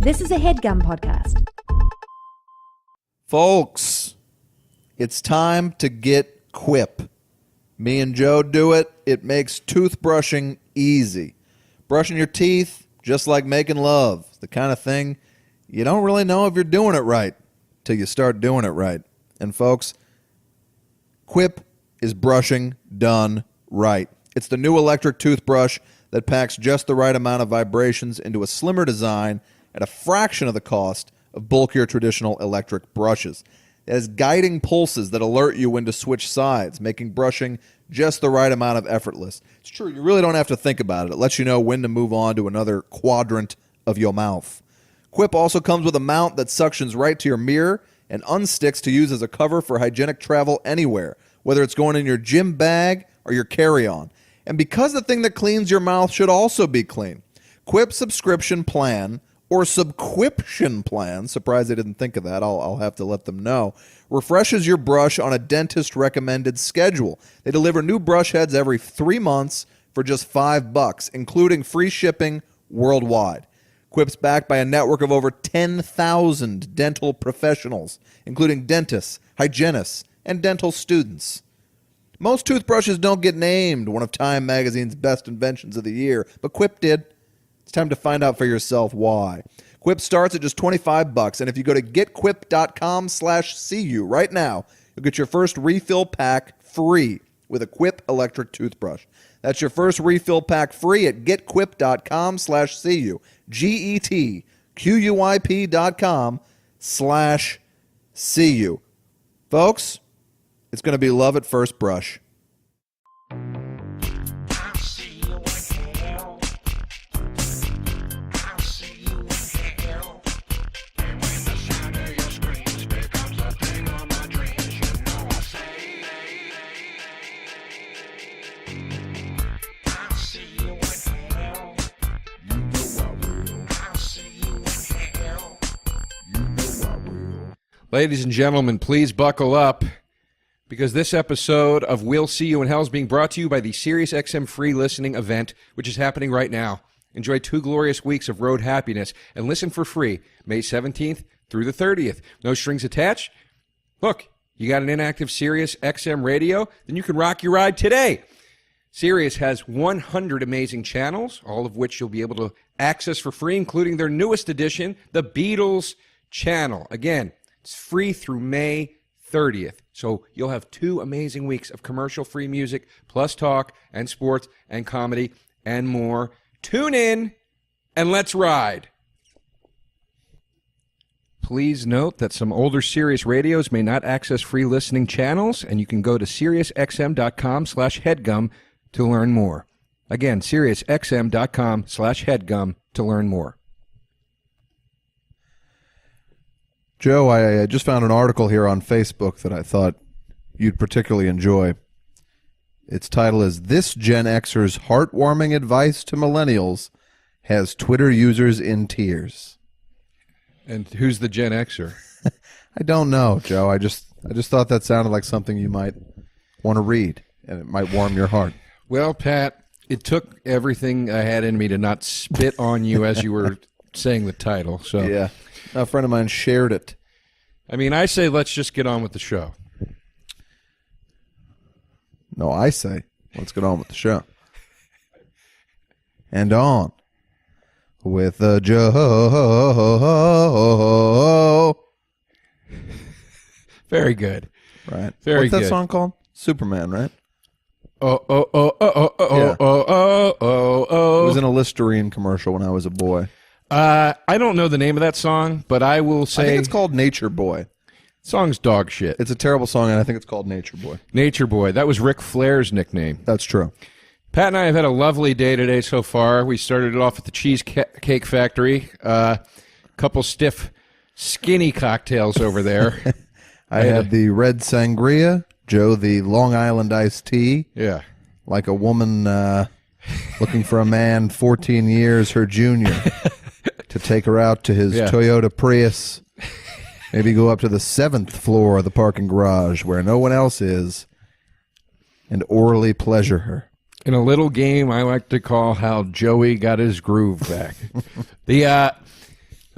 This is a HeadGum podcast. Folks, it's time to get Quip. Me and Joe do it. It makes toothbrushing easy. Brushing your teeth, just like making love. The kind of thing you don't really know if you're doing it right till you start doing it right. And folks, Quip is brushing done right. It's the new electric toothbrush that packs just the right amount of vibrations into a slimmer design at a fraction of the cost of bulkier traditional electric brushes. It has guiding pulses that alert you when to switch sides, making brushing just the right amount of effortless. It's true, you really don't have to think about it. It lets you know when to move on to another quadrant of your mouth. Quip also comes with a mount that suctions right to your mirror and unsticks to use as a cover for hygienic travel anywhere, whether it's going in your gym bag or your carry-on. And because the thing that cleans your mouth should also be clean, Quip's subscription plan, or subquiption plan, surprised they didn't think of that, I'll have to let them know, refreshes your brush on a dentist-recommended schedule. They deliver new brush heads every 3 months for just $5, including free shipping worldwide. Quip's backed by a network of over 10,000 dental professionals, including dentists, hygienists, and dental students. Most toothbrushes don't get named one of Time Magazine's best inventions of the year, but Quip did. It's time to find out for yourself why. Quip starts at just $25, and if you go to getquip.com/CU right now, you'll get your first refill pack free with a Quip electric toothbrush. That's your first refill pack free at getquip.com/CU. GETQUIP.com/CU. Folks, it's going to be love at first brush. Ladies and gentlemen, please buckle up, because this episode of We'll See You in Hell is being brought to you by the SiriusXM free listening event, which is happening right now. Enjoy 2 glorious weeks of road happiness and listen for free May 17th through the 30th. No strings attached. Look, you got an inactive SiriusXM radio? Then you can rock your ride today. Sirius has 100 amazing channels, all of which you'll be able to access for free, including their newest edition, the Beatles channel. Again, it's free through May 30th. So you'll have 2 amazing weeks of commercial-free music, plus talk and sports and comedy and more. Tune in and let's ride. Please note that some older Sirius radios may not access free listening channels, and you can go to SiriusXM.com/headgum to learn more. Again, SiriusXM.com/headgum to learn more. Joe, I just found an article here on Facebook that I thought you'd particularly enjoy. Its title is "This Gen Xer's Heartwarming Advice to Millennials Has Twitter Users in Tears." And who's the Gen Xer? I don't know, Joe. I just thought that sounded like something you might want to read, and it might warm your heart. Well, Pat, it took everything I had in me to not spit on you as you were saying the title. So yeah. A friend of mine shared it. I mean, I say let's just get on with the show. No, I say let's get on with the show. And on with the Joe. Very good. Right. Very What's that good. song called? Superman, right? Oh, oh, oh, oh, oh, oh, Yeah. oh, oh, oh, oh. It was in a Listerine commercial when I was a boy. I don't know the name of that song, but I will say... I think it's called Nature Boy. Song's dog shit. It's a terrible song, and I think it's called Nature Boy. Nature Boy. That was Ric Flair's nickname. That's true. Pat and I have had a lovely day today so far. We started it off at the Cheesecake Factory. Couple stiff, skinny cocktails over there. I had the red sangria, Joe the Long Island iced tea. Yeah. Like a woman looking for a man 14 years her junior to take her out to his Toyota Prius. Maybe go up to the 7th floor of the parking garage where no one else is and orally pleasure her. In a little game I like to call How Joey Got His Groove Back.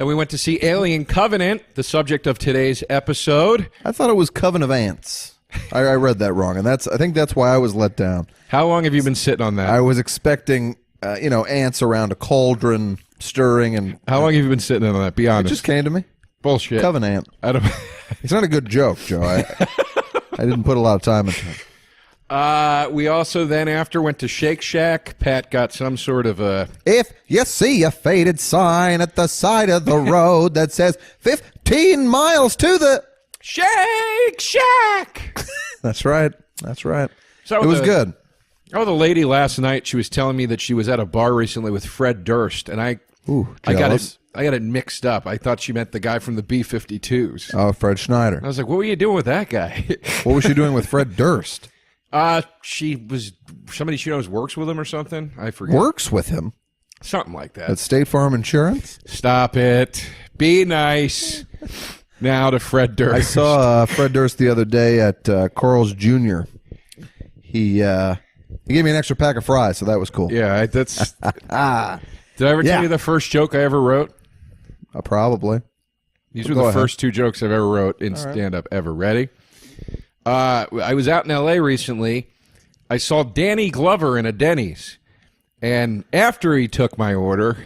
Then we went to see Alien Covenant, the subject of today's episode. I thought it was Coven of Ants. I read that wrong, and I think that's why I was let down. How long have you been sitting on that? I was expecting, ants around a cauldron stirring, and how long have you been sitting on that? Be honest. It just came to me. Bullshit. Coven ant. I don't. It's not a good joke, Joe. I didn't put a lot of time into it. We also then after went to Shake Shack. Pat got some sort of a... If you see a faded sign at the side of the road that says 15 miles to the... Shake Shack! That's right. That's right. So it was good. Oh, the lady last night, she was telling me that she was at a bar recently with Fred Durst, and I got it mixed up. I thought she meant the guy from the B-52s. Oh, Fred Schneider. I was like, what were you doing with that guy? What was she doing with Fred Durst? She was somebody she knows works with him or something. I forget. Works with him? Something like that. At State Farm Insurance? Stop it. Be nice. Now to Fred Durst. I saw Fred Durst the other day at Carl's Jr. He gave me an extra pack of fries, so that was cool. Yeah, that's... Did I ever tell you the first joke I ever wrote? Probably. These were the first two jokes I've ever wrote in stand-up ever. Ready? I was out in L.A. recently. I saw Danny Glover in a Denny's. And after he took my order,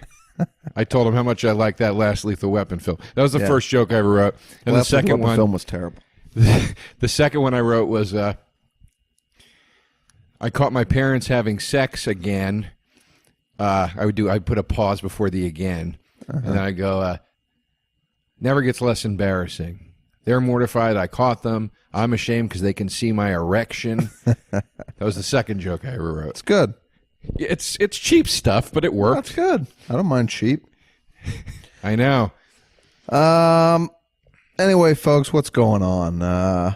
I told him how much I liked that last Lethal Weapon film. That was the first joke I ever wrote. And the second one... film was terrible. The second one I wrote was, I caught my parents having sex again. I'd put a pause before the again. And then I go, never gets less embarrassing. They're mortified I caught them. I'm ashamed because they can see my erection. That was the second joke I ever wrote. It's good. It's cheap stuff, but it worked. That's good. I don't mind cheap. I know. Anyway, folks, what's going on?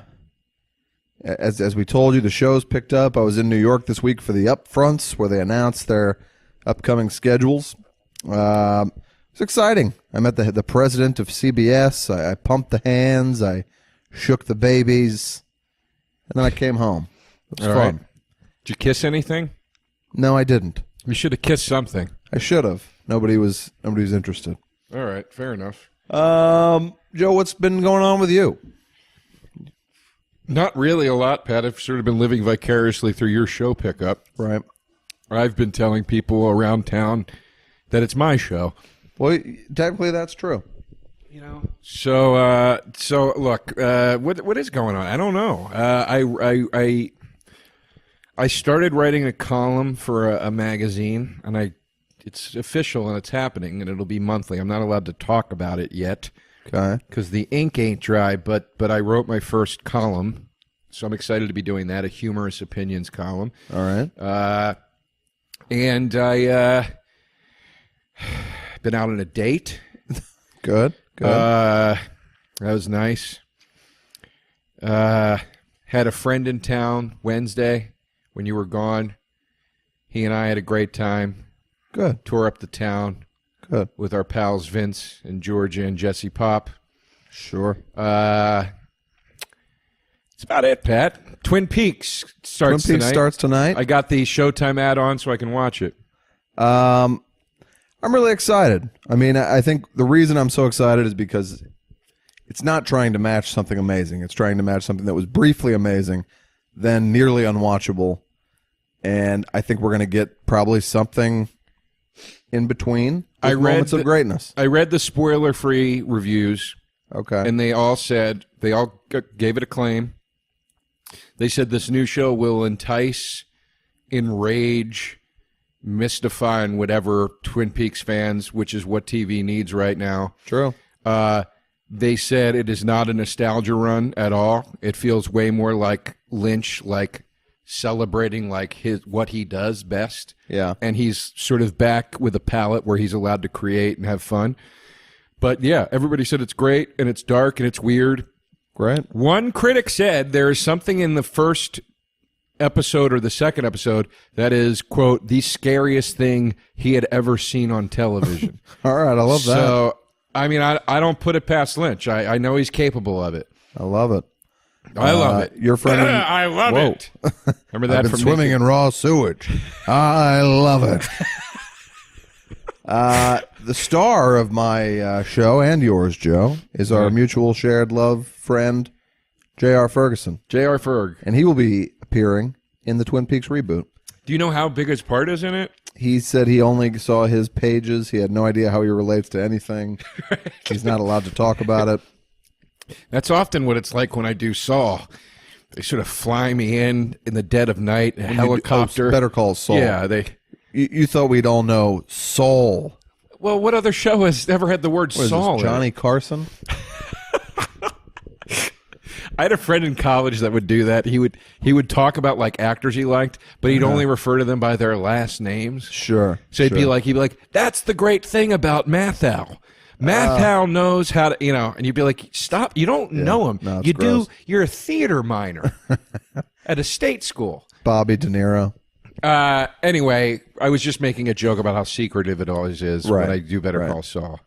As we told you, the show's picked up. I was in New York this week for the Upfronts, where they announced their upcoming schedules. It's exciting. I met the president of CBS. I pumped the hands. I shook the babies. And then I came home. It was fun. Right. Did you kiss anything? No, I didn't. You should have kissed something. I should have. Nobody was interested. All right, fair enough. Joe, what's been going on with you? Not really a lot, Pat. I've sort of been living vicariously through your show pickup. Right. I've been telling people around town that it's my show. Well, technically that's true. You know. So look, what is going on? I don't know. I started writing a column for a magazine, and it's official and it's happening, and it'll be monthly. I'm not allowed to talk about it yet. Okay. Because the ink ain't dry, but I wrote my first column, so I'm excited to be doing that, a humorous opinions column. All right. And I been out on a date. Good. That was nice. Had a friend in town Wednesday when you were gone. He and I had a great time. Good. Tore up the town. Good. With our pals Vince and Georgia and Jesse Pop. Sure. That's about it, Pat. Twin Peaks starts tonight. I got the Showtime add-on so I can watch it. I'm really excited. I mean, I think the reason I'm so excited is because it's not trying to match something amazing. It's trying to match something that was briefly amazing, then nearly unwatchable. And I think we're going to get probably something in between. Moments of greatness. I read the spoiler-free reviews. Okay. And they all gave it acclaim. They said this new show will entice, enrage, mystify, and whatever Twin Peaks fans, which is what TV needs right now. True. They said it is not a nostalgia run at all. It feels way more like Lynch, like celebrating what he does best. Yeah. And he's sort of back with a palette where he's allowed to create and have fun. But yeah, everybody said it's great and it's dark and it's weird. Right. One critic said there is something in the first episode or the second episode that is, quote, the scariest thing he had ever seen on television. All right, I love that. So, I mean, I don't put it past Lynch. I know he's capable of it. I love it. I love it. Your friend. I love it. Remember that? I've been swimming in raw sewage. I love it. The star of my show and yours, Joe, is our mutual shared love friend, J.R. Ferguson. J.R. Ferg. And he will be appearing in the Twin Peaks reboot. Do you know how big his part is in it? He said he only saw his pages. He had no idea how he relates to anything. He's not allowed to talk about it. That's often what it's like when I do Saul. They sort of fly me in the dead of night, in a helicopter. Better Call Saul. Yeah, You thought we'd all know Saul. Well, what other show has ever had the word Saul? Is this, Johnny Carson? I had a friend in college that would do that. He would talk about like actors he liked, but he'd only refer to them by their last names. Sure. So he'd be like, that's the great thing about Mathal. Mathal knows how to, and you'd be like, stop, you don't know him. No, you gross. You're a theater minor at a state school. Bobby De Niro. Anyway, I was just making a joke about how secretive it always is when I do Better Call Saul.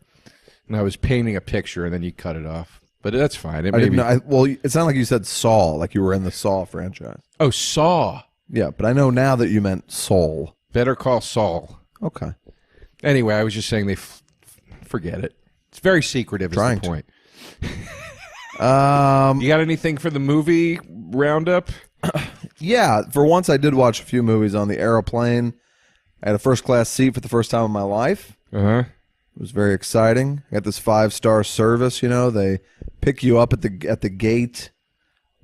And I was painting a picture, and then you cut it off. But that's fine. It sounded like you said Saul, like you were in the Saw franchise. Oh, Saw. Yeah, but I know now that you meant Saul. Better Call Saul. Okay. Anyway, I was just saying forget it. It's very secretive is the point. You got anything for the movie roundup? Yeah, for once I did watch a few movies on the airplane. I had a first-class seat for the first time in my life. Uh-huh. It was very exciting. I got this 5-star service, They pick you up at the gate.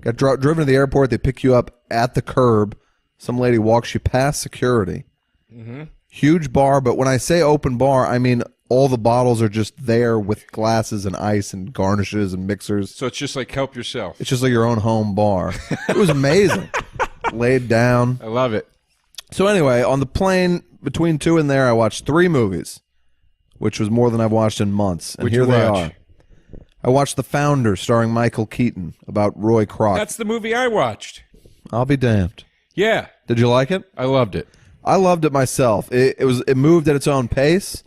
Got driven to the airport. They pick you up at the curb. Some lady walks you past security. Mm-hmm. Huge bar, but when I say open bar, I mean all the bottles are just there with glasses and ice and garnishes and mixers. So it's just like help yourself. It's just like your own home bar. It was amazing. Laid down. I love it. So anyway, on the plane between 2 and there, I watched 3 movies, which was more than I've watched in months. And here they are. I watched The Founder, starring Michael Keaton, about Roy Kroc. That's the movie I watched. I'll be damned. Yeah. Did you like it? I loved it. I loved it myself. It moved at its own pace.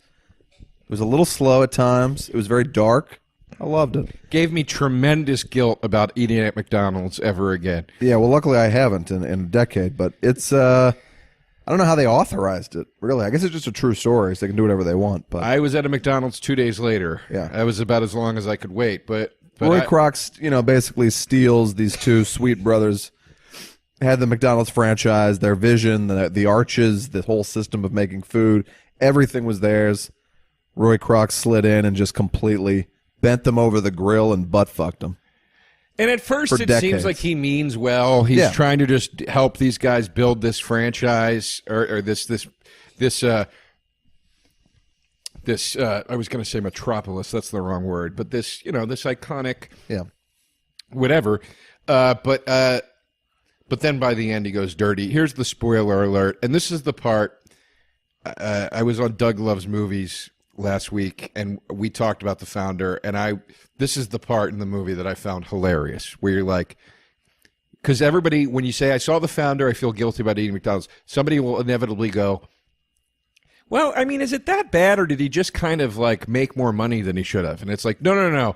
It was a little slow at times. It was very dark. I loved it. Gave me tremendous guilt about eating at McDonald's ever again. Yeah, well, luckily I haven't in a decade, but it's... I don't know how they authorized it, really. I guess it's just a true story, so they can do whatever they want. But I was at a McDonald's 2 days later. Yeah. That was about as long as I could wait. But Roy Kroc, basically steals these 2 sweet brothers, had the McDonald's franchise, their vision, the arches, the whole system of making food. Everything was theirs. Roy Kroc slid in and just completely bent them over the grill and butt-fucked them. And at first it seems like he means well. He's trying to just help these guys build this franchise or this I was going to say metropolis. That's the wrong word. But this iconic whatever. But then by the end he goes dirty. Here's the spoiler alert. And this is the part I was on Doug Loves Movies last week, and we talked about The Founder, and this is the part in the movie that I found hilarious, where you're like, because everybody, when you say, I saw The Founder, I feel guilty about eating McDonald's, somebody will inevitably go, well, I mean, is it that bad, or did he just kind of like make more money than he should have? And it's like, no.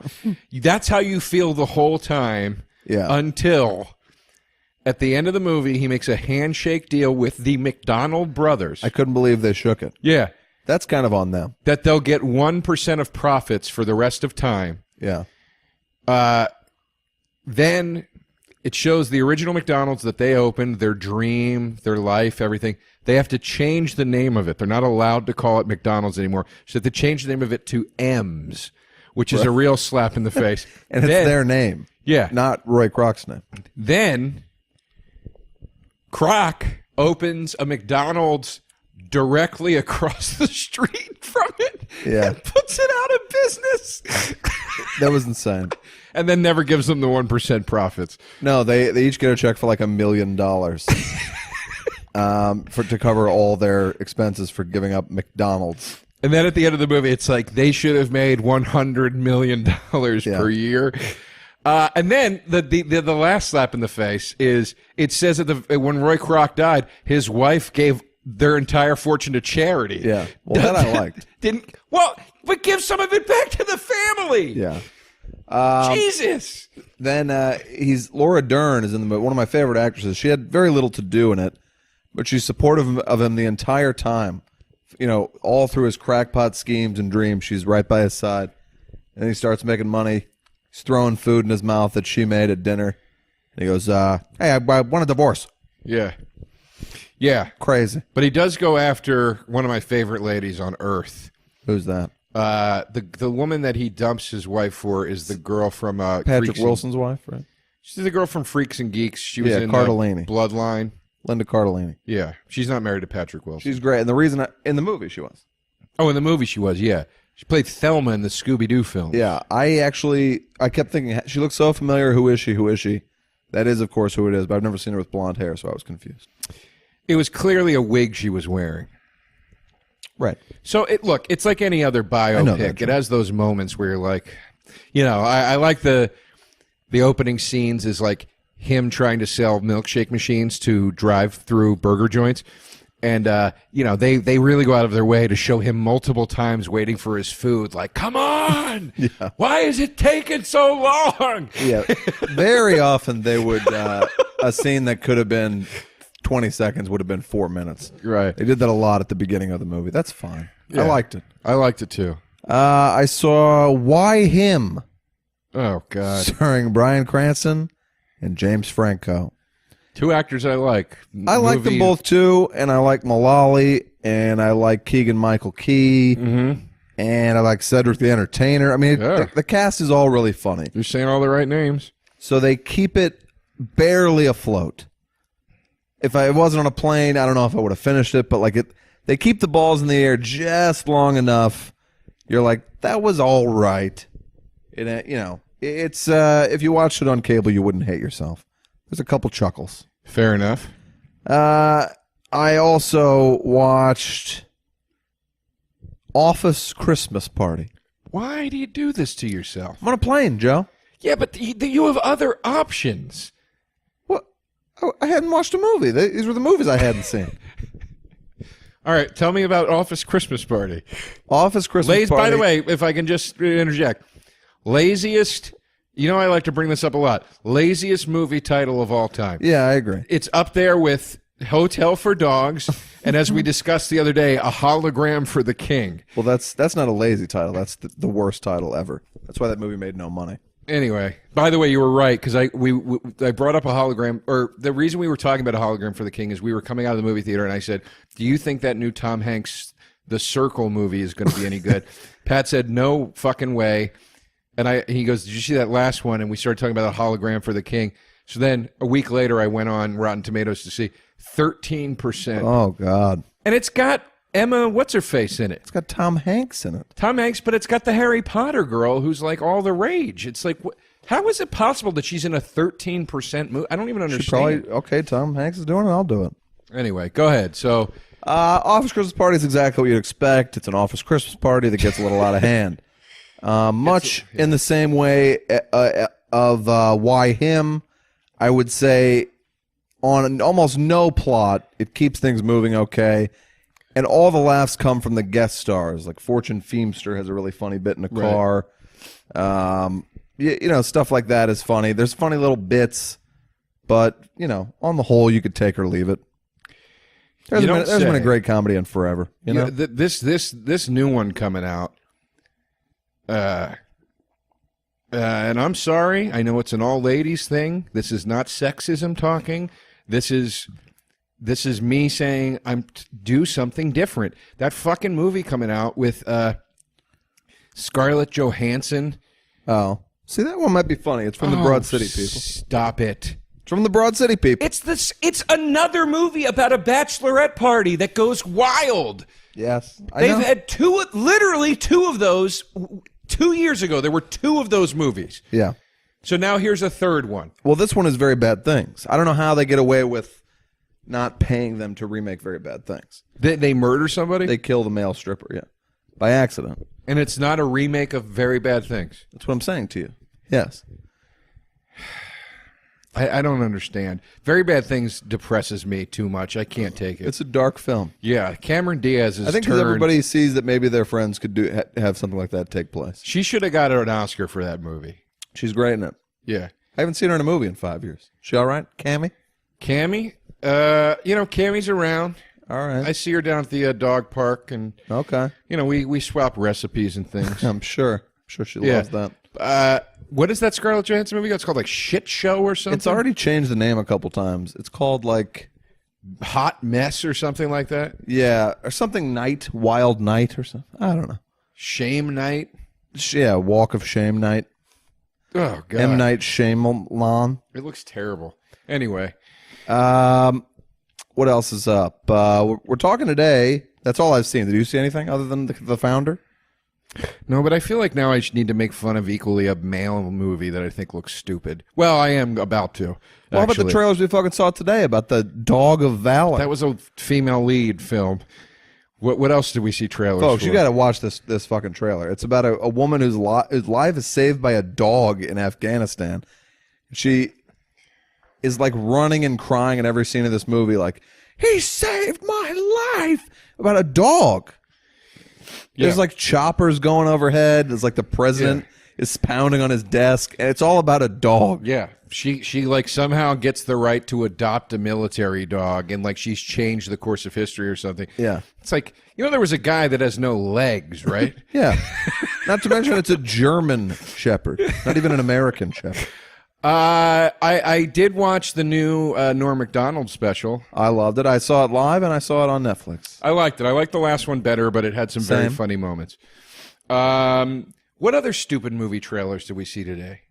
That's how you feel the whole time until at the end of the movie, he makes a handshake deal with the McDonald brothers. I couldn't believe they shook it. Yeah. That's kind of on them. That they'll get 1% of profits for the rest of time. Yeah. Then it shows the original McDonald's that they opened, their dream, their life, everything. They have to change the name of it. They're not allowed to call it McDonald's anymore. So they change the name of it to M's, which is a real slap in the face. And it's their name. Yeah. Not Roy Kroc's name. Then Kroc opens a McDonald's directly across the street from it and puts it out of business. That was insane. And then never gives them the 1% profits. No, they each get a check for like $1 million to cover all their expenses for giving up McDonald's. And then at the end of the movie, it's like they should have made $100 million per year. And then the last slap in the face is it says that when Roy Kroc died, his wife gave their entire fortune to charity. Yeah. Well, that I liked. But give some of it back to the family. Yeah. Jesus. Then Laura Dern is in the movie, one of my favorite actresses. She had very little to do in it, but she's supportive of him the entire time. all through his crackpot schemes and dreams, she's right by his side. And he starts making money. He's throwing food in his mouth that she made at dinner. And he goes, hey, I want a divorce. Yeah. Yeah. Crazy. But he does go after one of my favorite ladies on Earth. Who's that? The woman that he dumps his wife for is the girl from Patrick Wilson's wife, right? She's the girl from Freaks and Geeks. She was in Cardellini. Bloodline. Linda Cardellini. Yeah. She's not married to Patrick Wilson. She's great. And the reason in the movie she was. Oh, in the movie she was, yeah. She played Thelma in the Scooby-Doo film. Yeah. I kept thinking, she looks so familiar. Who is she? Who is she? That is, of course, who it is, but I've never seen her with blonde hair, so I was confused. It was clearly a wig she was wearing. Right. So, it's like any other biopic. It has those moments where you're like, I like the opening scenes is like him trying to sell milkshake machines to drive through burger joints. And, they really go out of their way to show him multiple times waiting for his food. Like, come on! Yeah. Why is it taking so long? Yeah. Very often they would, a scene that could have been 20 seconds would have been 4 minutes. Right. They did that a lot at the beginning of the movie. That's fine. Yeah. I liked it. I liked it, too. I saw Why Him? Oh, God. Starring Bryan Cranston and James Franco. Two actors I like. I like them both, too, and I like Mullally, and I like Keegan-Michael Key, and I like Cedric the Entertainer. I mean, the cast is all really funny. You're saying all the right names. So they keep it barely afloat. If I wasn't on a plane, I don't know if I would have finished it, but they keep the balls in the air just long enough. You're like, that was all right. It's if you watched it on cable, you wouldn't hate yourself. There's a couple chuckles. Fair enough. I also watched Office Christmas Party. Why do you do this to yourself? I'm on a plane, Joe. Yeah, but you have other options. What? I hadn't watched a movie. These were the movies I hadn't seen. All right, tell me about Office Christmas Party. Office Christmas Party. By the way, if I can just interject, laziest. I like to bring this up a lot. Laziest movie title of all time. Yeah, I agree. It's up there with Hotel for Dogs, and as we discussed the other day, A Hologram for the King. Well, that's not a lazy title. That's the worst title ever. That's why that movie made no money. Anyway, by the way, you were right, because I brought up a hologram, or the reason we were talking about A Hologram for the King is we were coming out of the movie theater, and I said, do you think that new Tom Hanks The Circle movie is going to be any good? Pat said, no fucking way. And he goes, did you see that last one? And we started talking about A Hologram for the King. So then a week later, I went on Rotten Tomatoes to see 13%. Oh, God. And it's got Emma What's-Her-Face in it. It's got Tom Hanks in it. Tom Hanks, but it's got the Harry Potter girl who's like all the rage. It's like, how is it possible that she's in a 13% movie? I don't even understand. Okay, Tom Hanks is doing it, I'll do it. Anyway, go ahead. So, Office Christmas Party is exactly what you'd expect. It's an Office Christmas Party that gets a little out of hand. Much in the same way of Why Him, I would say on almost no plot, it keeps things moving okay. And all the laughs come from the guest stars. Like Fortune Feimster has a really funny bit in the car. Stuff like that is funny. There's funny little bits, but, on the whole, you could take or leave it. There's been a great comedy in forever. This new one coming out. And I'm sorry. I know it's an all ladies thing. This is not sexism talking. This is me saying do something different. That fucking movie coming out with Scarlett Johansson. Oh, see, that one might be funny. It's from the Broad City people. Stop it. It's from the Broad City people. It's another movie about a bachelorette party that goes wild. Yes, they've had literally two of those. 2 years ago, there were two of those movies. Yeah. So now here's a third one. Well, this one is Very Bad Things. I don't know how they get away with not paying them to remake Very Bad Things. They murder somebody? They kill the male stripper, yeah. By accident. And it's not a remake of Very Bad Things? That's what I'm saying to you. Yes. I don't understand. Very Bad Things depresses me too much. I can't take it. It's a dark film. Yeah, Cameron Diaz is. I think because everybody sees that maybe their friends could have something like that take place. She should have got an Oscar for that movie. She's great in it. Yeah. I haven't seen her in a movie in 5 years. She all right? Cammy? Cammy's around. All right. I see her down at the dog park, and Okay. we swap recipes and things. I'm sure. She loves that. What is that Scarlett Johansson movie? It's called like Shit Show or something. It's already changed the name a couple times. It's called like Hot Mess or something like that. or something Wild Night or something. I don't know. Shame Night. Yeah, Walk of Shame Night. Oh God. M. Night Shyamalan. It looks terrible. Anyway, what else is up? We're talking today. That's all I've seen. Did you see anything other than the Founder? no, but I feel like now I just need to make fun of equally a male movie that I think looks stupid. Well, I am about to. What about the trailers we fucking saw today about the Dog of Valor? That was a female lead film. What else did we see trailers Folks, for? you got to watch this fucking trailer. It's about a woman whose life is saved by a dog in Afghanistan. She is like running and crying in every scene of this movie, like, he saved my life, about a dog. Yeah. There's like choppers going overhead. There's like the president is pounding on his desk, and it's all about a dog. Yeah, she like somehow gets the right to adopt a military dog, and like she's changed the course of history or something. Yeah. It's like, there was a guy that has no legs, right? Yeah. Not to mention it's a German shepherd, not even an American shepherd. I did watch the new Norm Macdonald special. I loved it. I saw it live and I saw it on Netflix. I liked it. I liked the last one better, but it had some very Same. funny moments. What other stupid movie trailers did we see today?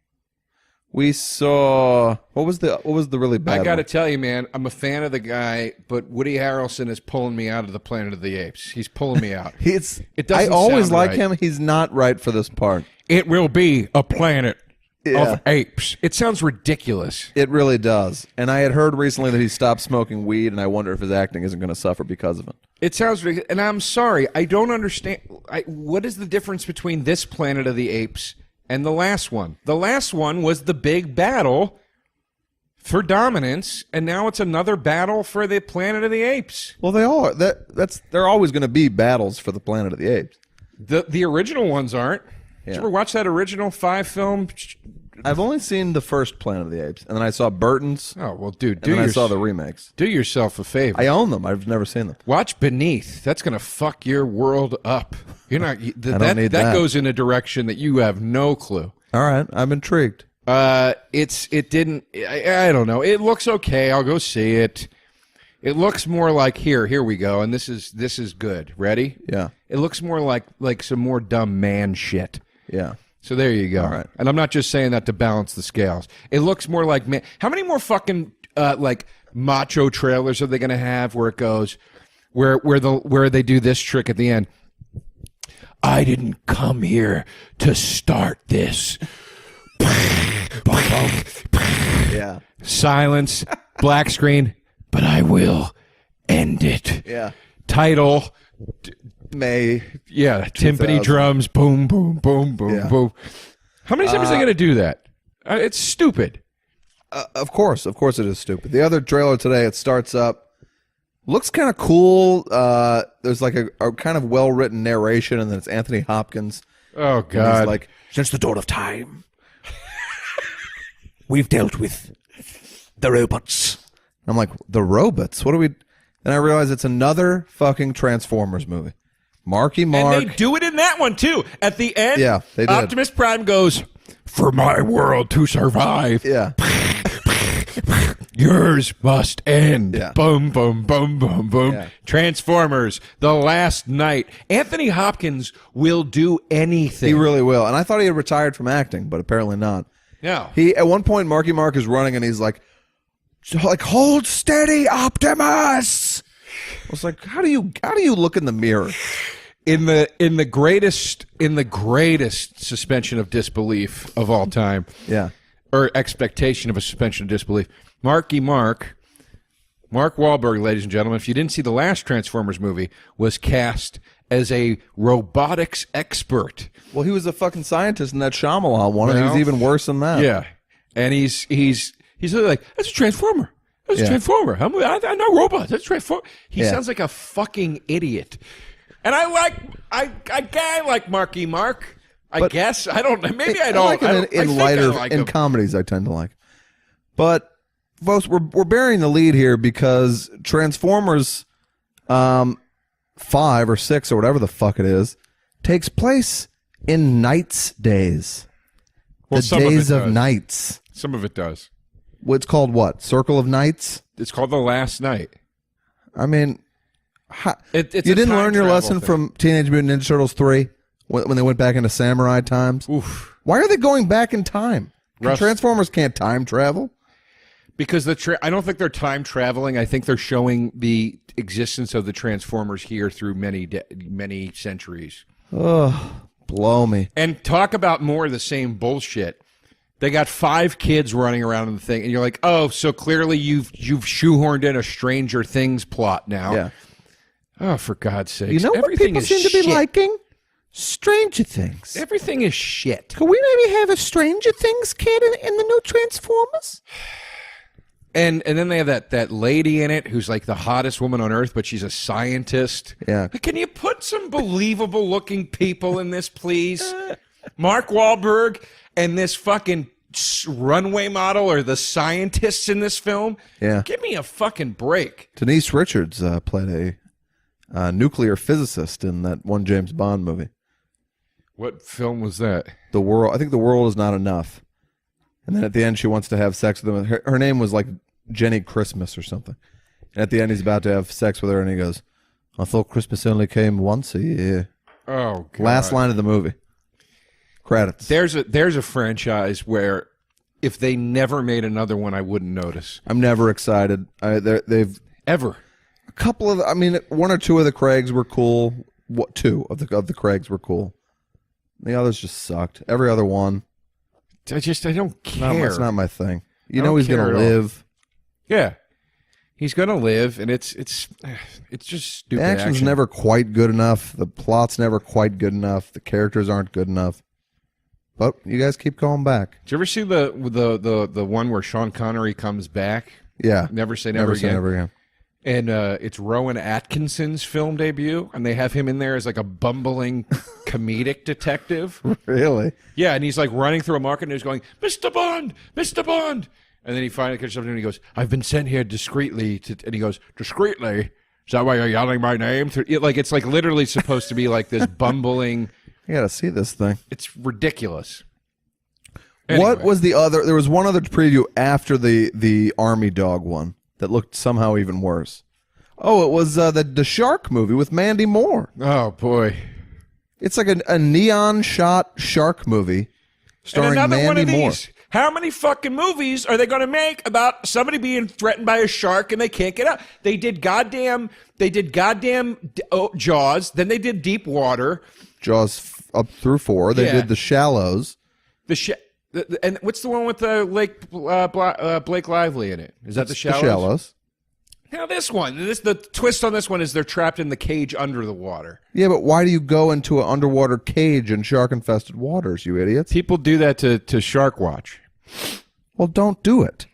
We saw what was the really bad I got to one? tell you, man, I'm a fan of the guy, but Woody Harrelson is pulling me out of the Planet of the Apes. He's pulling me out. It doesn't I always sound like right. him. He's not right for this part. It will be a planet Yeah. of apes. It sounds ridiculous. It really does. And I had heard recently that he stopped smoking weed, and I wonder if his acting isn't going to suffer because of it. It sounds ridiculous. And I'm sorry, I don't understand. What is the difference between this Planet of the Apes and the last one? The last one was the big battle for dominance, and now it's another battle for the Planet of the Apes. Well, they all are. They're always going to be battles for the Planet of the Apes. The original ones aren't. Did Yeah. you ever watch that original 5-film? I've only seen the first Planet of the Apes, and then I saw Burton's, Oh, well, dude, and then I saw the remakes. do yourself a favor. I own them. I've never seen them. Watch Beneath. That's going to fuck your world up. You're not. don't need that. goes in a direction that you have no clue. All right, I'm intrigued. It didn't. I don't know. It looks okay. I'll go see it. It looks more like here we go, and this is good. Ready? Yeah, It looks more like some more dumb man shit. yeah. So there you go. All right. And I'm not just saying that to balance the scales. It looks more like man. How many more fucking like macho trailers are they going to have where it goes where they do this trick at the end? I didn't come here to start this. Yeah. Silence, black screen, but I will end it. Yeah. Title, May. yeah, timpani 2000. drums, boom, boom, boom, boom, Yeah. boom. How many times are they going to do that? It's stupid. Of course it is stupid. The other trailer today, it starts up, looks kind of cool. There's like a kind of well-written narration, and then it's Anthony Hopkins. Oh, And God. he's like, since the dawn of time, we've dealt with the robots. And I'm like, the robots? What do we... Then I realize it's another fucking Transformers movie. Marky Mark. And they do it in that one, too. At the end, Yeah, they did. Optimus Prime goes, for my world to survive, Yeah. yours must end. Yeah. Boom, boom, boom, boom, boom. Yeah. Transformers, The Last Night. Anthony Hopkins will do anything. He really will. And I thought he had retired from acting, but apparently not. No. He at one point, Marky Mark is running, and he's like, hold steady, Optimus. I was like, how do you look in the mirror? In the greatest suspension of disbelief of all time, Yeah. or expectation of a suspension of disbelief, Mark Wahlberg, ladies and gentlemen, if you didn't see the last Transformers movie, was cast as a robotics expert. Well, he was a fucking scientist in that Shyamalan one, and he was Well, even worse than that. Yeah, and he's really like, that's a Transformer. That's Yeah. a Transformer. I know robots. That's a Transformer. He Yeah. sounds like a fucking idiot. And I like Marky Mark. I guess I don't. Maybe I don't. like him I in think lighter I like in him. comedies. I tend to like, but folks, we're burying the lead here because Transformers. 5 or 6 or whatever the fuck it is, takes place in Knights Days. Well, the Days of Knights. Some of it does. It's called what? Circle of Knights? It's called The Last Night. I mean, It's you a didn't time learn your travel lesson thing. from Teenage Mutant Ninja Turtles 3 when they went back into samurai times? Oof. Why are they going back in time? Russ- Transformers can't time travel. Because I don't think they're time traveling. I think they're showing the existence of the Transformers here through many centuries. Ugh, blow me. And talk about more of the same bullshit. They got 5 kids running around in the thing, and you're like, oh, so clearly you've shoehorned in a Stranger Things plot now. Yeah. Oh, for God's sake! You know what people seem to be liking? Stranger Things. Everything is shit. Could we maybe have a Stranger Things kid in the new Transformers? And then they have that lady in it who's like the hottest woman on earth, but she's a scientist. Yeah. Can you put some believable looking people in this, please? Mark Wahlberg and this fucking runway model are the scientists in this film. Yeah. Give me a fucking break. Denise Richards played a nuclear physicist in that one James Bond movie. What film was that? The World. I think The World Is Not Enough. And then at the end, she wants to have sex with him. Her name was like Jenny Christmas or something. And at the end, he's about to have sex with her, and he goes, I thought Christmas only came once a year. Oh, God. Last line of the movie. Credits. There's a franchise where if they never made another one, I wouldn't notice. I'm never excited. They've Ever. a couple of. I mean, 1 or 2 of the Craigs were cool. 2 of the Craigs were cool. The others just sucked. Every other one. I don't care. It's not my thing. You I know don't he's care gonna at all. live. Yeah. He's going to live, and it's just stupid The action's action. never quite good enough. The plot's never quite good enough. The characters aren't good enough. But you guys keep going back. Did you ever see the one where Sean Connery comes back? Yeah. Never Say Never Say Again. never again. And it's Rowan Atkinson's film debut, and they have him in there as like a bumbling comedic detective. Really? Yeah, and he's like running through a market and he's going, Mr. Bond, Mr. Bond. And then he finally catches up to him and he goes, I've been sent here discreetly. And he goes, discreetly? Is that why you're yelling my name? It's like literally supposed to be like this bumbling. You gotta see this thing. It's ridiculous. What Anyway. was the other? There was one other preview after the Army Dog one that looked somehow even worse. Oh, it was the shark movie with Mandy Moore. Oh, boy. It's like a neon shot shark movie starring and another one Mandy of Moore. these. How many fucking movies are they going to make about somebody being threatened by a shark and they can't get out? They did goddamn Jaws. Then they did Deep Water. Jaws up through 4. They Yeah. did The Shallows. And what's the one with the Blake Lively in it? Is that The Shallows? The Shallows. Now this one, the twist on this one is they're trapped in the cage under the water. Yeah, but why do you go into an underwater cage in shark-infested waters, you idiots? People do that to Shark Watch. Well, don't do it.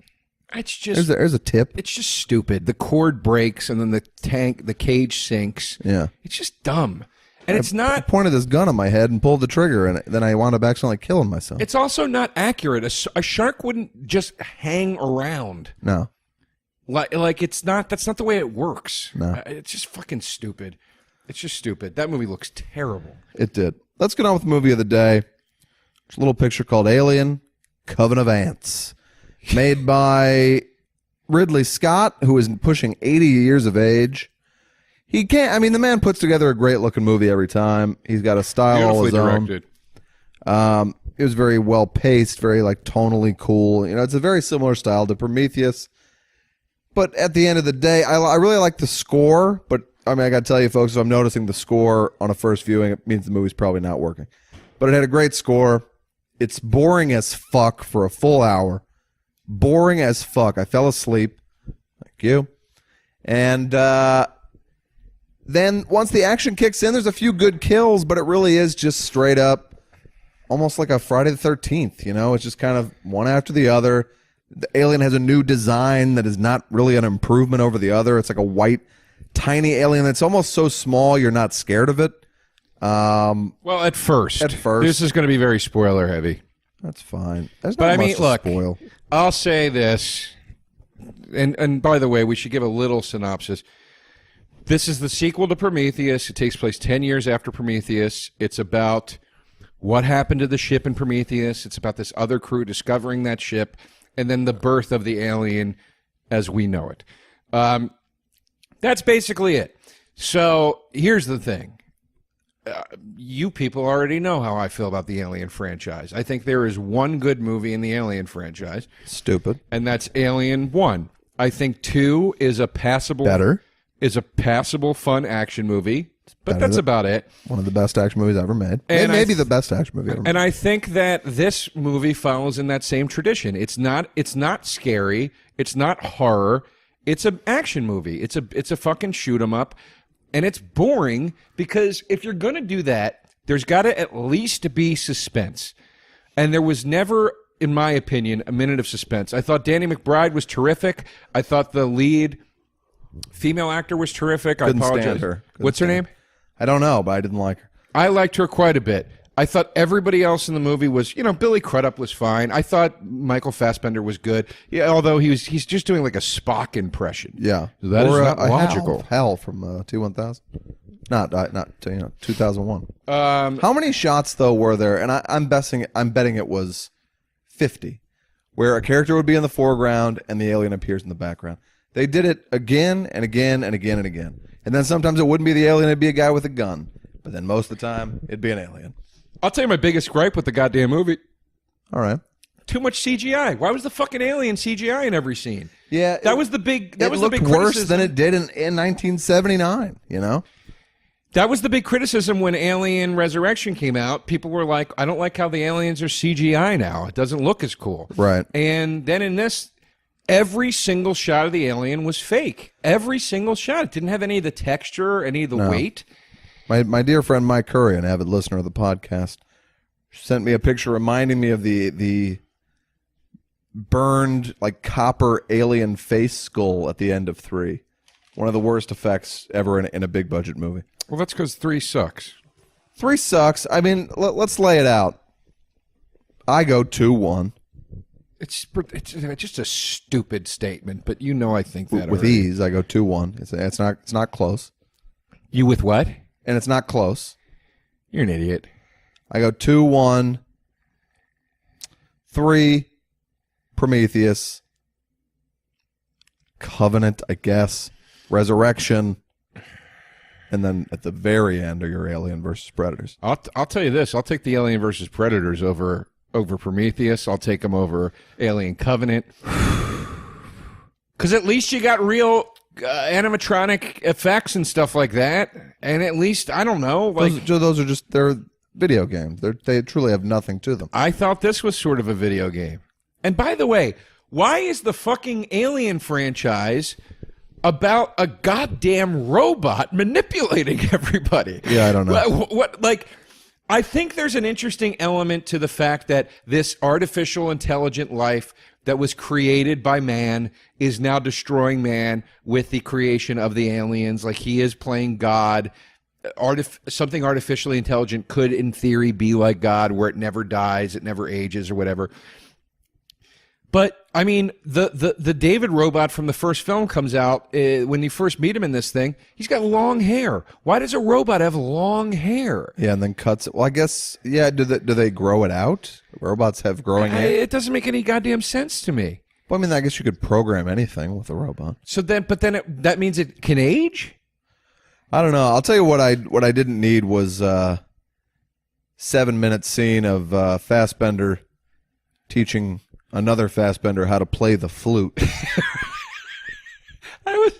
It's just There's a tip. it's just stupid. The cord breaks and then the cage sinks. Yeah. It's just dumb. And it's I not. pointed this gun on my head and pulled the trigger, and then I wound up accidentally killing myself. It's also not accurate. A shark wouldn't just hang around. No. Like it's not. That's not the way it works. No. It's just fucking stupid. It's just stupid. That movie looks terrible. It did. Let's get on with the movie of the day. It's a little picture called Alien Coven of Ants, made by Ridley Scott, who is pushing 80 years of age. He can't. I mean, the man puts together a great-looking movie every time. He's got a style all his own. Beautifully directed. It was very well paced, very like tonally cool. You know, it's a very similar style to Prometheus. But at the end of the day, I really like the score. But I mean, I got to tell you, folks, if I'm noticing the score on a first viewing, it means the movie's probably not working. But it had a great score. It's boring as fuck for a full hour. Boring as fuck. I fell asleep. Thank you. And then once the action kicks in, there's a few good kills, but it really is just straight up almost like a Friday the 13th. You know, it's just kind of one after the other. The alien has a new design that is not really an improvement over the other. It's like a white, tiny alien that's almost so small you're not scared of it. Well, at first. This is going to be very spoiler heavy. That's fine. There's But not I mean, much to look, spoil. I'll say this, and by the way, we should give a little synopsis. This is the sequel to Prometheus. It takes place 10 years after Prometheus. It's about what happened to the ship in Prometheus. It's about this other crew discovering that ship, and then the birth of the alien as we know it. That's basically it. So here's the thing. You people already know how I feel about the Alien franchise. I think there is one good movie in the Alien franchise. Stupid. And that's Alien 1. I think 2 is a passable... Better. Is a passable, fun action movie, but that's about it. One of the best action movies ever made. And maybe the best action movie ever made. And I think that this movie follows in that same tradition. It's not scary. It's not horror. It's an action movie. It's a fucking shoot 'em up, and it's boring because if you're gonna do that, there's got to at least be suspense. And there was never, in my opinion, a minute of suspense. I thought Danny McBride was terrific. I thought the lead female actor was terrific. Couldn't I apologize. stand her. What's her name? I don't know, but I didn't like her. I liked her quite a bit. I thought everybody else in the movie was, Billy Crudup was fine. I thought Michael Fassbender was good. Yeah, although he's just doing like a Spock impression. Yeah, So that is not logical. Hal from T-1000. Not 2001. How many shots though were there? And I'm betting it was 50, where a character would be in the foreground and the alien appears in the background. They did it again and again and again and again. And then sometimes it wouldn't be the alien, it'd be a guy with a gun. But then most of the time, it'd be an alien. I'll tell you my biggest gripe with the goddamn movie. All right. Too much CGI. Why was the fucking alien CGI in every scene? Yeah. That was the big It looked worse than it did in 1979, That was the big criticism when Alien Resurrection came out. People were like, I don't like how the aliens are CGI now. It doesn't look as cool. Right. And then in this, every single shot of the alien was fake. Every single shot. It didn't have any of the texture, any of the weight. My dear friend Mike Curry, an avid listener of the podcast, sent me a picture reminding me of the burned, like, copper alien face skull at the end of 3. One of the worst effects ever in a big budget movie. Well, that's because 3 sucks. 3 sucks. I mean, let's lay it out. I go 2-1. It's just a stupid statement, but I think that with already. ease. I go 2-1. It's not close, You with what? and it's not close. You're an idiot. I go 2-1. 3, Prometheus. Covenant, I guess. Resurrection. And then at the very end are your Alien versus Predators. I'll tell you this. I'll take the Alien versus Predators over Prometheus. I'll take them over Alien Covenant. Because at least you got real animatronic effects and stuff like that. And at least, I don't know. Those are just, they're video games. They truly have nothing to them. I thought this was sort of a video game. And by the way, why is the fucking Alien franchise about a goddamn robot manipulating everybody? Yeah, I don't know. I think there's an interesting element to the fact that this artificial intelligent life that was created by man is now destroying man with the creation of the aliens. Like, he is playing God. Something artificially intelligent could, in theory, be like God, where it never dies, it never ages, or whatever. But, I mean, the David robot from the first film comes out. When you first meet him in this thing, he's got long hair. Why does a robot have long hair? Yeah, and then cuts it. Well, I guess, yeah, do they grow it out? Robots have growing hair? It doesn't make any goddamn sense to me. Well, I mean, I guess you could program anything with a robot. So then, that means it can age? I don't know. I'll tell you what I didn't need was 7-minute scene of Fassbender teaching another Fassbender how to play the flute. I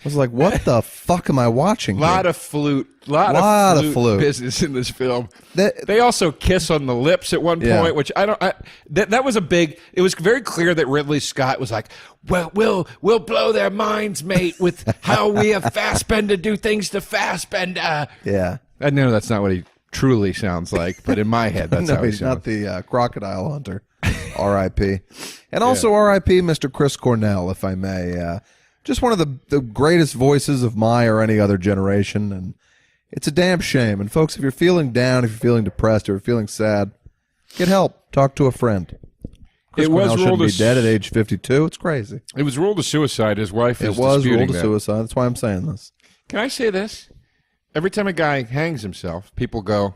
was like, what the fuck am I watching? Lot of flute business in this film. They also kiss on the lips at one point, which that was a big. It was very clear that Ridley Scott was like, well, we'll blow their minds, mate, with how we have Fassbender do things to Fassbender. Yeah, I know that's not what he truly sounds like, but in my head, that's no, how he he's sounds. not the crocodile hunter. R.I.P. And also R.I.P. Mr. Chris Cornell, if I may. Just one of the greatest voices of my or any other generation, and it's a damn shame. And folks, if you're feeling down, if you're feeling depressed, or you're feeling sad, get help. Talk to a friend. Chris It was Cornell shouldn't ruled be dead at age 52. It's crazy. It was ruled a suicide. His wife is It was disputing ruled a that. suicide. That's why I'm saying this. Can I say this? Every time a guy hangs himself, people go,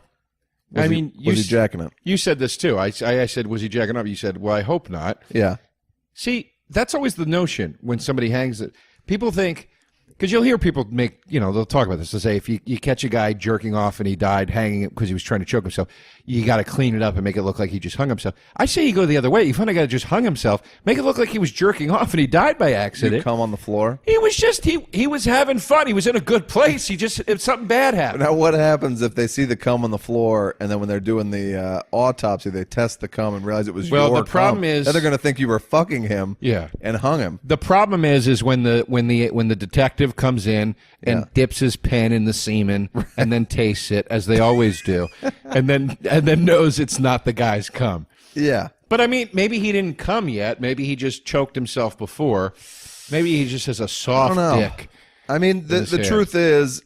Was he jacking it? You said this too. I said, was he jacking up? You said, well, I hope not. Yeah. See, that's always the notion when somebody hangs it. People think, because you'll hear people make, they'll talk about this. They'll say, if you catch a guy jerking off and he died hanging it because he was trying to choke himself, you got to clean it up and make it look like he just hung himself. I say you go the other way. You find a guy that just hung himself, make it look like he was jerking off and he died by accident. You come on the floor? He was just, he was having fun. He was in a good place. If something bad happened. Now, what happens if they see the cum on the floor and then when they're doing the autopsy, they test the cum and realize it was your cum? Well, the problem is... Then they're going to think you were fucking him and hung him. The problem is when the detective comes in and dips his pen in the semen and then tastes it, as they always do, and then knows it's not the guy's cum. Yeah. But I mean, maybe he didn't come yet. Maybe he just choked himself before. Maybe he just has a soft dick. I mean, the truth is,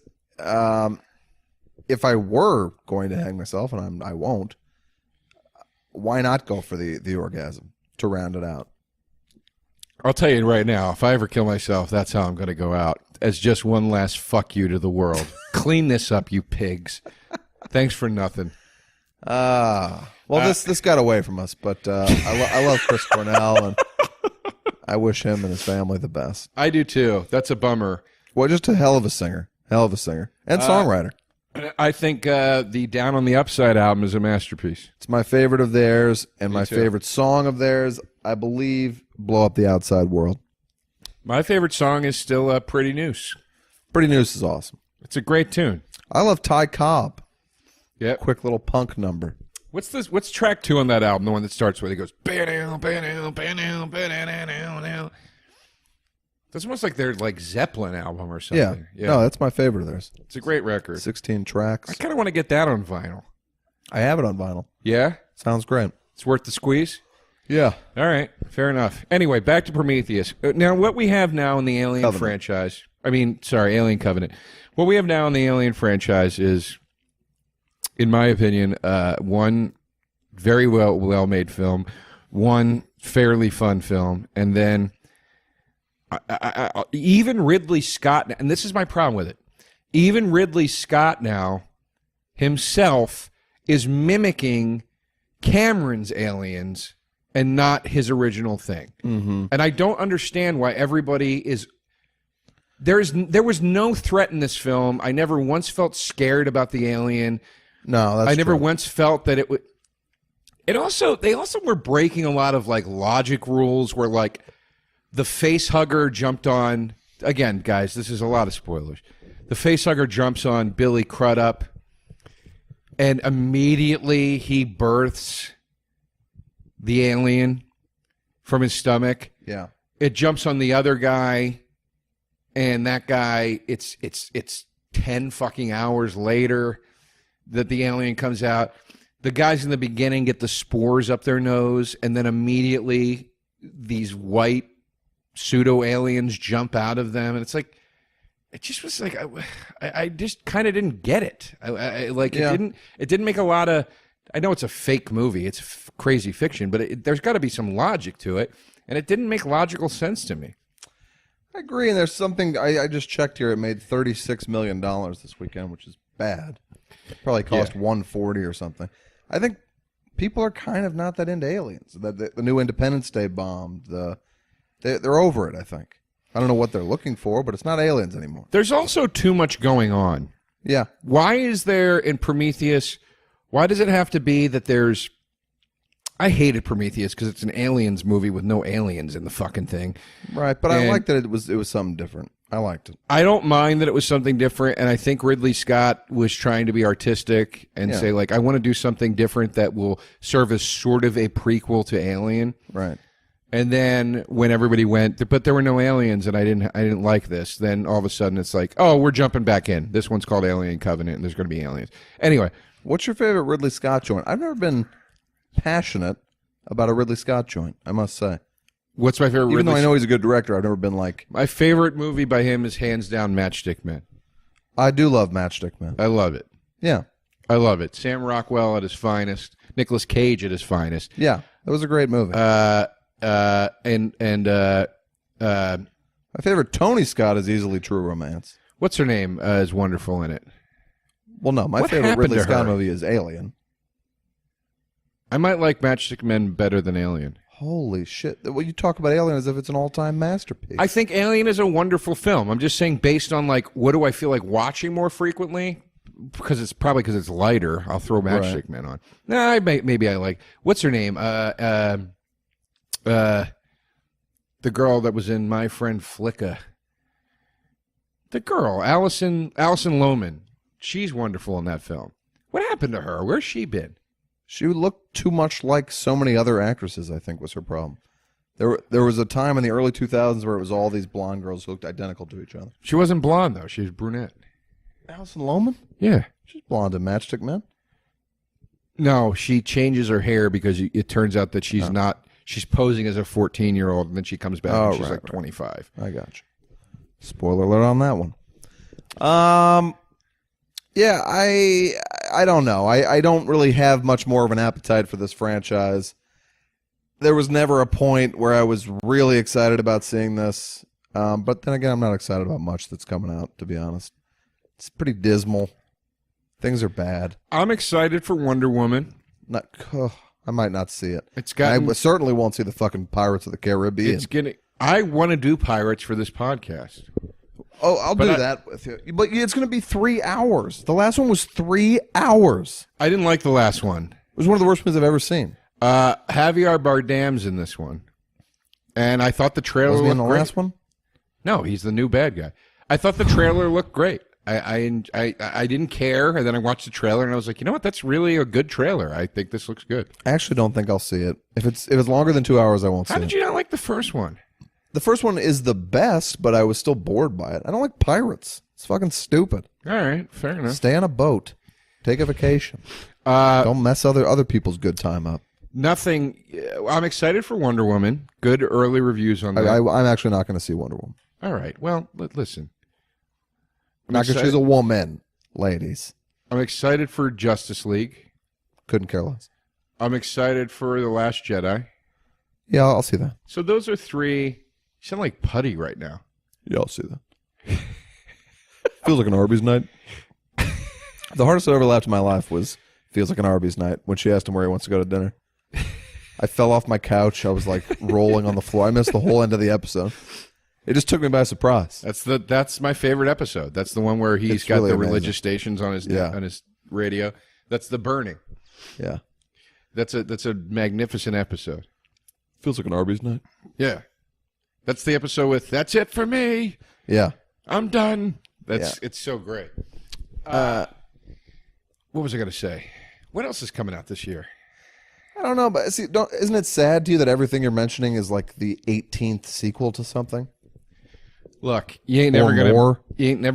if I were going to hang myself, and I won't, why not go for the orgasm to round it out? I'll tell you right now, if I ever kill myself, that's how I'm going to go out, as just one last fuck you to the world. Clean this up, you pigs. Thanks for nothing. Well, this got away from us, but I love Chris Cornell, and I wish him and his family the best. I do too. That's a bummer. Well, just a hell of a singer, and songwriter. I think the Down on the Upside album is a masterpiece. It's my favorite of theirs, and my too. favorite song of theirs, I believe, Blow Up the Outside World. My favorite song is still Pretty Noose. Pretty Noose is awesome. It's a great tune. I love Ty Cobb. Yep. Quick little punk number. What's this? What's track 2 on that album? The one that starts with he goes. That's almost like their Zeppelin album or something. Yeah. No, that's my favorite of theirs. It's a great record. 16 tracks. I kind of want to get that on vinyl. I have it on vinyl. Yeah? Sounds great. It's worth the squeeze? Yeah. All right. Fair enough. Anyway, back to Prometheus. Now, what we have now in the Alien franchise... Alien Covenant. What we have now in the Alien franchise is, in my opinion, one very well-made film, one fairly fun film, and then even Ridley Scott, and this is my problem with it, even Ridley Scott now himself is mimicking Cameron's Aliens and not his original thing. Mm-hmm. And I don't understand why everybody is... There was no threat in this film. I never once felt scared about the alien. No, that's I never true. once felt that it would... They also were breaking a lot of logic rules where the face hugger jumped on... Again, guys, this is a lot of spoilers. The face hugger jumps on Billy Crudup and immediately he births the alien from his stomach. Yeah. It jumps on the other guy, and that guy, it's 10 fucking hours later that the alien comes out. The guys in the beginning get the spores up their nose, and then immediately these white pseudo-aliens jump out of them, and it's like, it just was like, I just kind of didn't get it. It didn't make a lot of... I know it's a fake movie. It's crazy fiction, but there's got to be some logic to it, and it didn't make logical sense to me. I agree, and there's something... I just checked here. It made $36 million this weekend, which is bad. It probably cost $140 or something. I think people are kind of not that into aliens. The new Independence Day bomb, they're over it, I think. I don't know what they're looking for, but it's not aliens anymore. There's also too much going on. Yeah. Why is there in Prometheus... Why does it have to be that there's... I hated Prometheus because it's an aliens movie with no aliens in the fucking thing. Right, but I liked that it was something different. I liked it. I don't mind that it was something different, and I think Ridley Scott was trying to be artistic and say, I want to do something different that will serve as sort of a prequel to Alien. Right. And then when everybody went, but there were no aliens, and I didn't like this, then all of a sudden it's like, oh, we're jumping back in. This one's called Alien Covenant, and there's going to be aliens. Anyway... What's your favorite Ridley Scott joint? I've never been passionate about a Ridley Scott joint, I must say. What's my favorite? Even though I know he's a good director, I've never been like... My favorite movie by him is hands down Matchstick Men. I do love Matchstick Men. I love it. Yeah. I love it. Sam Rockwell at his finest. Nicolas Cage at his finest. Yeah. It was a great movie. My favorite Tony Scott is Easily True Romance. what's her name is wonderful in it. Well, no, my What favorite happened Ridley to Scott her? movie is Alien. I might like Matchstick Men better than Alien. Holy shit! Well, you talk about Alien as if it's an all-time masterpiece. I think Alien is a wonderful film. I'm just saying, based on like what do I feel like watching more frequently? Because it's lighter. I'll throw Matchstick Men on. Nah, maybe I like what's her name? The girl that was in My Friend Flicka. The girl, Allison Lohman. She's wonderful in that film. What happened to her? Where's she been? She looked too much like so many other actresses, I think, was her problem. There was a time in the early 2000s where it was all these blonde girls who looked identical to each other. She wasn't blonde, though. She was brunette. Allison Lohman? Yeah. She's blonde in Matchstick Men. No, she changes her hair because it turns out that she's not. She's posing as a 14-year-old, and then she comes back and she's like 25. I got you. Spoiler alert on that one. Yeah, I don't know. I don't really have much more of an appetite for this franchise. There was never a point where I was really excited about seeing this. But then again, I'm not excited about much that's coming out, to be honest. It's pretty dismal. Things are bad. I'm excited for Wonder Woman. I might not see it. I certainly won't see the fucking Pirates of the Caribbean. I want to do Pirates for this podcast. Oh, I'll do that with you. But it's going to be 3 hours. The last one was 3 hours. I didn't like the last one. It was one of the worst ones I've ever seen. Javier Bardem's in this one. And I thought the trailer Was he in looked the great. last one? No, he's the new bad guy. I thought the trailer looked great. I didn't care, and then I watched the trailer, and I was like, you know what? That's really a good trailer. I think this looks good. I actually don't think I'll see it. If it's longer than 2 hours, I won't see it. How did you not like the first one? The first one is the best, but I was still bored by it. I don't like pirates. It's fucking stupid. All right, fair enough. Stay on a boat. Take a vacation. Don't mess other people's good time up. Nothing. I'm excited for Wonder Woman. Good early reviews on that. I'm actually not going to see Wonder Woman. All right. Well, listen. Not because she's a woman, ladies. I'm excited for Justice League. Couldn't care less. I'm excited for The Last Jedi. Yeah, I'll see that. So those are three. You sound like Putty right now. Yeah, I'll see that. Feels like an Arby's night. The hardest I ever laughed in my life was feels like an Arby's night when she asked him where he wants to go to dinner. I fell off my couch. I was like rolling on the floor. I missed the whole end of the episode. It just took me by surprise. That's my favorite episode. That's the one where he's got really the amazing. religious stations on his radio. That's the burning. Yeah. That's a magnificent episode. Feels like an Arby's night. Yeah. That's the episode with "That's it for me. Yeah. I'm done." It's so great. What was I going to say? What else is coming out this year? I don't know, but see, isn't it sad to you that everything you're mentioning is like the 18th sequel to something? Look, you ain't never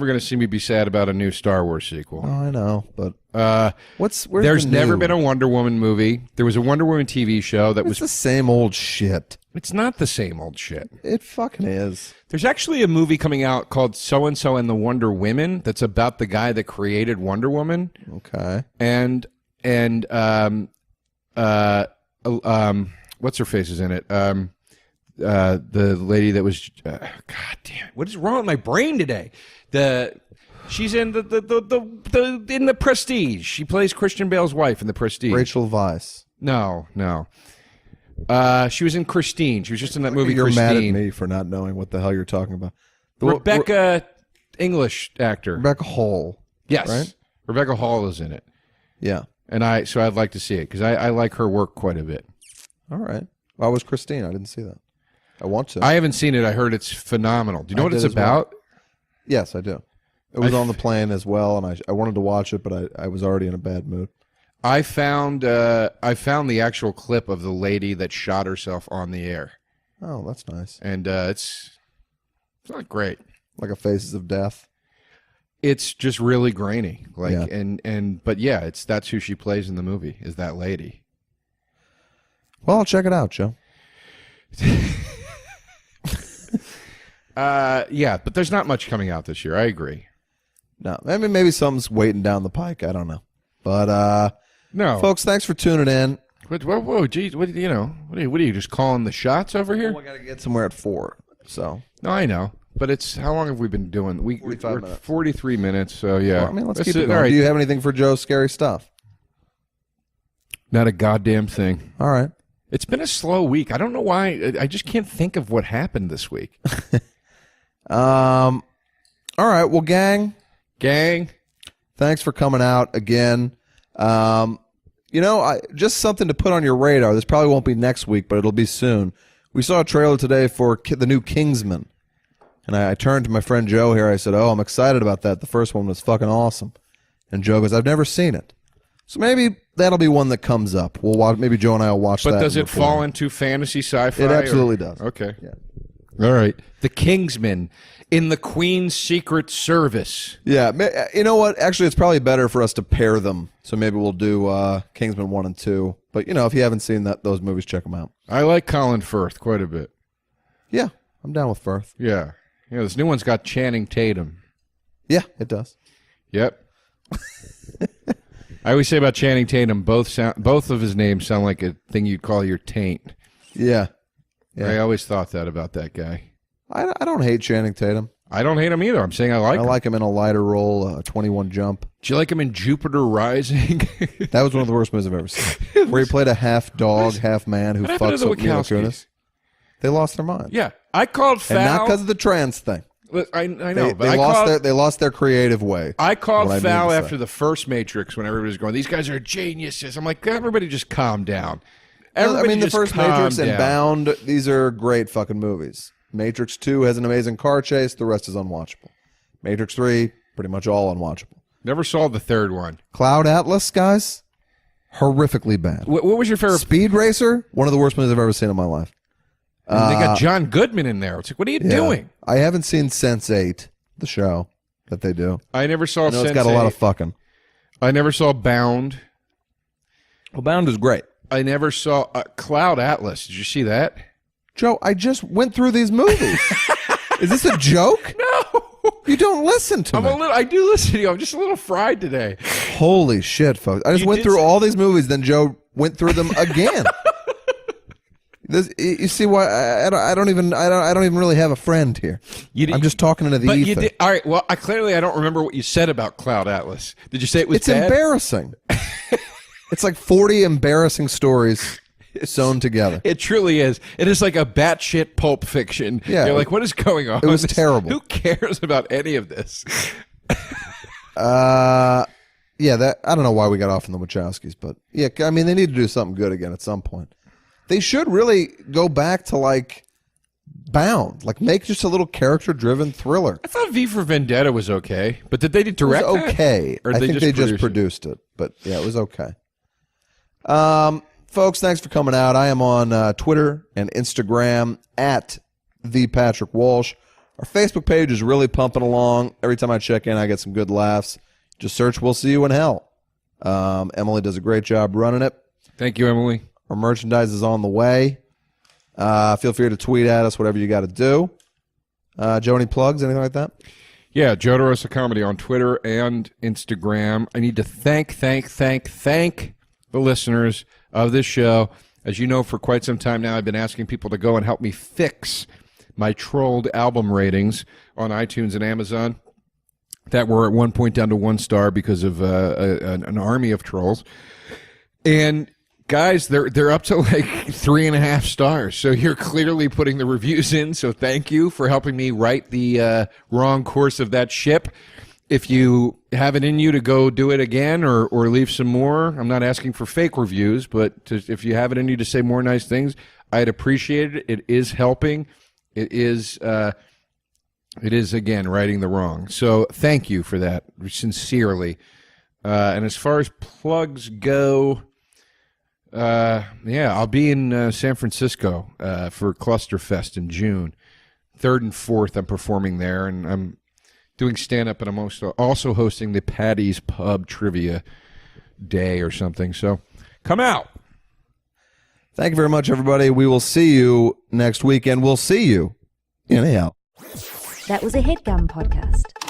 gonna see me be sad about a new Star Wars sequel. Oh, I know, but there's never been a Wonder Woman movie. There was a Wonder Woman TV show that was the same old shit. It's not the same old shit. It fucking is. There's actually a movie coming out called So and So and the Wonder Women that's about the guy that created Wonder Woman. Okay. And what's her face is in it? The lady that was God damn, what is wrong with my brain today? She's in the in the Prestige. She plays Christian Bale's wife in the Prestige. Rachel Weisz. No. She was in Christine. She was just in that movie. You're Christine. mad at me for not knowing what the hell you're talking about. Rebecca, English actor. Rebecca Hall. Yes, right? Rebecca Hall is in it. Yeah, and I'd like to see it because I like her work quite a bit. All right. Well, I was Christine. I didn't see that. I want to. I haven't seen it. I heard it's phenomenal. Do you know what it's about? Well. Yes, I do. It was on the plane as well, and I wanted to watch it, but I was already in a bad mood. I found the actual clip of the lady that shot herself on the air. Oh, that's nice. And it's not great. Like a Faces of Death. It's just really grainy. Like yeah. But yeah, that's who she plays in the movie, is that lady. Well, I'll check it out, Joe. Yeah, but there's not much coming out this year. I agree. No, maybe something's waiting down the pike. I don't know. But no, folks, thanks for tuning in. Whoa, geez, what are you just calling the shots over here? I got to get somewhere at 4. So no, I know, but it's how long have we been doing? We're minutes. 43 minutes. So yeah, well, I mean, let's keep it going. Right. Do you have anything for Joe's scary stuff? Not a goddamn thing. All right. It's been a slow week. I don't know why. I just can't think of what happened this week. All right. Well, gang. Thanks for coming out again. Just something to put on your radar. This probably won't be next week, but it'll be soon. We saw a trailer today for the new Kingsman. And I turned to my friend Joe here. I said, oh, I'm excited about that. The first one was fucking awesome. And Joe goes, I've never seen it. So maybe that'll be one that comes up. We'll watch. Maybe Joe and I will watch that. But does it fall into fantasy sci-fi? It absolutely does. Okay. Yeah. All right. The Kingsman in the Queen's Secret Service. Yeah. You know what? Actually, it's probably better for us to pair them. So maybe we'll do Kingsman 1 and 2. But, if you haven't seen those movies, check them out. I like Colin Firth quite a bit. Yeah. I'm down with Firth. Yeah. This new one's got Channing Tatum. Yeah, it does. Yep. I always say about Channing Tatum, both of his names sound like a thing you'd call your taint. Yeah. I always thought that about that guy. I don't hate Channing Tatum. I don't hate him either. I'm saying I like him. I like him in a lighter role, 21 Jump. Do you like him in Jupiter Rising? That was one of the worst movies I've ever seen. Where he played a half dog, half man who fucks up Mila Kunis. They lost their mind. Yeah. I called foul. And not because of the trans thing. I know, they lost their creative way. I called foul after the first Matrix when everybody was going, these guys are geniuses. I'm like, everybody just calm down. The first Matrix and Bound, these are great fucking movies. Matrix 2 has an amazing car chase. The rest is unwatchable. Matrix 3, pretty much all unwatchable. Never saw the third one. Cloud Atlas, guys, horrifically bad. What was your favorite? Speed Racer, one of the worst movies I've ever seen in my life. They got John Goodman in there. It's like, what are you doing? I haven't seen Sense8, the show that they do. I never saw Sense8. It's got a lot of fucking. I never saw Bound. Well, Bound is great. I never saw Cloud Atlas. Did you see that? Joe, I just went through these movies. Is this a joke? No. You don't listen to me. I do listen to you. I'm just a little fried today. Holy shit, folks. I just went through all these movies, then Joe went through them again. You see why I don't even really have a friend here. I'm just talking into the ether. All right. Well, I don't remember what you said about Cloud Atlas. Did you say it was bad? It's embarrassing. It's like 40 embarrassing stories sewn together. It truly is. It is like a batshit Pulp Fiction. Yeah. You're like, what is going on? It was terrible. Who cares about any of this? I don't know why we got off on the Wachowskis, but yeah, I mean, they need to do something good again at some point. They should really go back to like Bound, like make just a little character-driven thriller. I thought V for Vendetta was okay, but did they direct it? It was okay. Or I think they just produced it, but yeah, it was okay. Folks, thanks for coming out. I am on Twitter and Instagram at the Patrick Walsh. Our Facebook page is really pumping along. Every time I check in, I get some good laughs. Just search "We'll See You in Hell." Emily does a great job running it. Thank you, Emily. Our merchandise is on the way. Feel free to tweet at us, whatever you got to do. Joe, any plugs, anything like that? Yeah, Joe DeRosa Comedy on Twitter and Instagram. I need to thank the listeners of this show. As you know, for quite some time now, I've been asking people to go and help me fix my trolled album ratings on iTunes and Amazon that were at one point down to 1 star because of an army of trolls. And guys, they're up to like 3.5 stars. So you're clearly putting the reviews in. So thank you for helping me right the wrong course of that ship. If you have it in you to go do it again or leave some more, I'm not asking for fake reviews, but if you have it in you to say more nice things, I'd appreciate it. It is helping. It is again righting the wrong. So thank you for that, sincerely. And as far as plugs go, I'll be in San Francisco for Clusterfest in June. 3rd and 4th, I'm performing there, and I'm doing stand-up, and I'm also hosting the Patty's Pub Trivia Day or something. So come out. Thank you very much, everybody. We will see you next week, and we'll see you in hell. That was a HeadGum podcast.